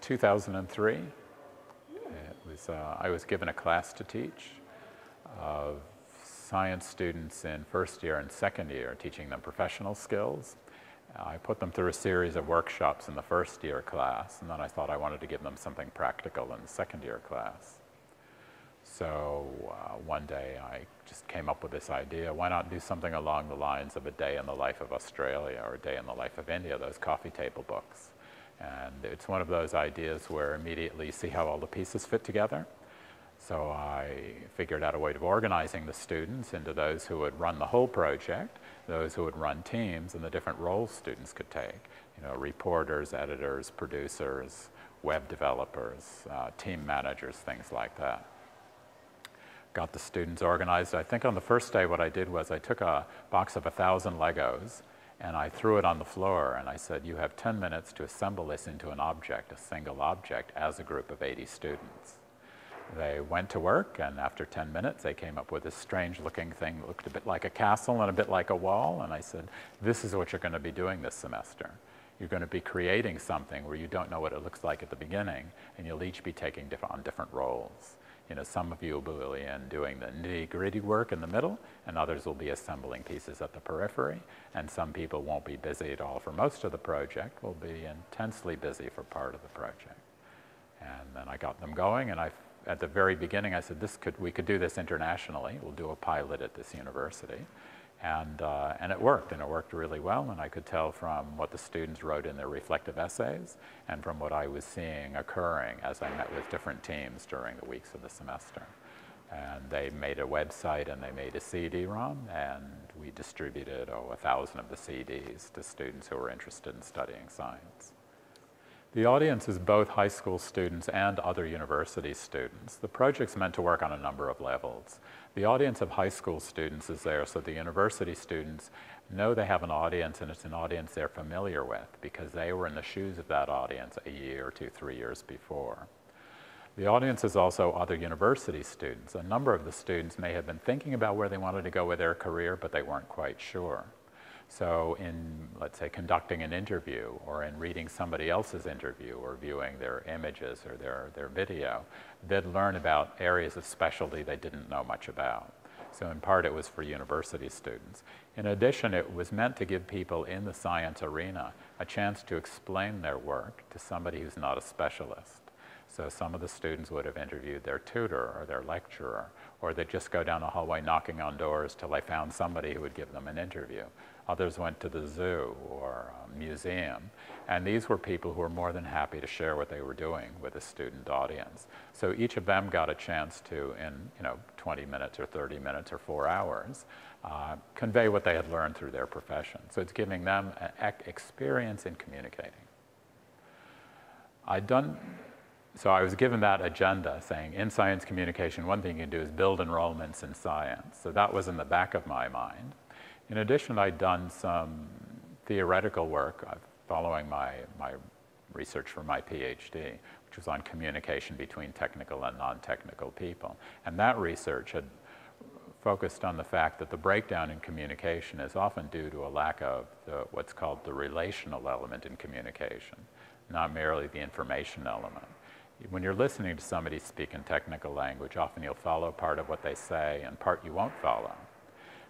2003. I was given a class to teach of science students in first year and second year, teaching them professional skills. I put them through a series of workshops in the first year class, and then I thought I wanted to give them something practical in the second year class. So one day I just came up with this idea, why not do something along the lines of A Day in the Life of Australia or A Day in the Life of India, those coffee table books. And it's one of those ideas where immediately you see how all the pieces fit together. So I figured out a way of organizing the students into those who would run the whole project, those who would run teams, and the different roles students could take. You know, reporters, editors, producers, web developers, team managers, things like that. Got the students organized. I think on the first day what I did was I took a box of 1,000 Legos and I threw it on the floor and I said, you have 10 minutes to assemble this into an object, a single object, as a group of 80 students. They went to work, and after 10 minutes they came up with this strange looking thing that looked a bit like a castle and a bit like a wall, and I said, this is what you're going to be doing this semester. You're going to be creating something where you don't know what it looks like at the beginning, and you'll each be taking on different roles. You know, some of you will be in doing the nitty-gritty work in the middle, and others will be assembling pieces at the periphery, and some people won't be busy at all for most of the project, will be intensely busy for part of the project. And then I got them going, and at the very beginning I said, we could do this internationally. We'll do a pilot at this university. And it worked really well, and I could tell from what the students wrote in their reflective essays and from what I was seeing occurring as I met with different teams during the weeks of the semester. And they made a website and they made a CD-ROM, and we distributed 1,000 of the CDs to students who were interested in studying science. The audience is both high school students and other university students. The project's meant to work on a number of levels. The audience of high school students is there so the university students know they have an audience, and it's an audience they're familiar with because they were in the shoes of that audience a year, 2, 3 years before. The audience is also other university students. A number of the students may have been thinking about where they wanted to go with their career, but they weren't quite sure. So in, let's say, conducting an interview or in reading somebody else's interview or viewing their images or their video, they'd learn about areas of specialty they didn't know much about. So in part it was for university students. In addition, it was meant to give people in the science arena a chance to explain their work to somebody who's not a specialist. So some of the students would have interviewed their tutor or their lecturer, or they'd just go down the hallway knocking on doors till they found somebody who would give them an interview. Others went to the zoo or a museum, and these were people who were more than happy to share what they were doing with a student audience. So each of them got a chance to, in 20 minutes or 30 minutes or 4 hours, convey what they had learned through their profession. So it's giving them an experience in communicating. So I was given that agenda saying, in science communication, one thing you can do is build enrollments in science. So that was in the back of my mind. In addition, I'd done some theoretical work following my research for my PhD, which was on communication between technical and non-technical people. And that research had focused on the fact that the breakdown in communication is often due to a lack of what's called the relational element in communication, not merely the information element. When you're listening to somebody speak in technical language, often you'll follow part of what they say and part you won't follow.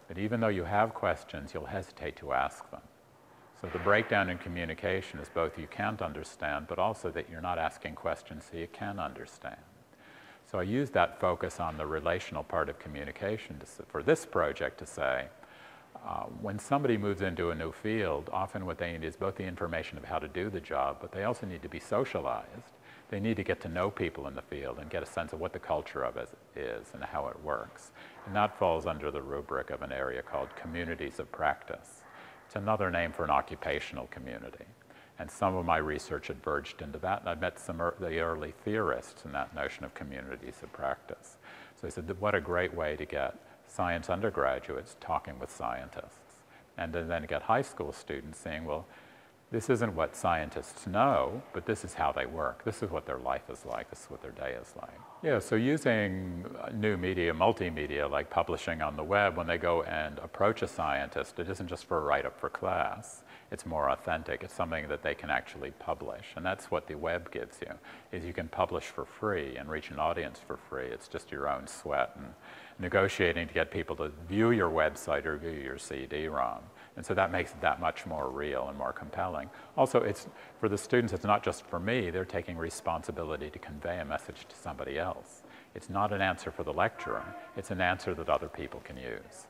But even though you have questions, you'll hesitate to ask them. So the breakdown in communication is both you can't understand, but also that you're not asking questions so you can understand. So I used that focus on the relational part of communication for this project to say, when somebody moves into a new field, often what they need is both the information of how to do the job, but they also need to be socialized. They need to get to know people in the field and get a sense of what the culture of it is and how it works. And that falls under the rubric of an area called communities of practice. It's another name for an occupational community. And some of my research had verged into that, and I met some of the early theorists in that notion of communities of practice. So I said, what a great way to get science undergraduates talking with scientists, and to then get high school students saying, well, this isn't what scientists know, but this is how they work. This is what their life is like. This is what their day is like. Yeah, so using new media, multimedia, like publishing on the web, when they go and approach a scientist, it isn't just for a write-up for class. It's more authentic. It's something that they can actually publish. And that's what the web gives you, is you can publish for free and reach an audience for free. It's just your own sweat and negotiating to get people to view your website or view your CD-ROM. And so that makes it that much more real and more compelling. Also, it's, for the students, it's not just for me. They're taking responsibility to convey a message to somebody else. It's not an answer for the lecturer. It's an answer that other people can use.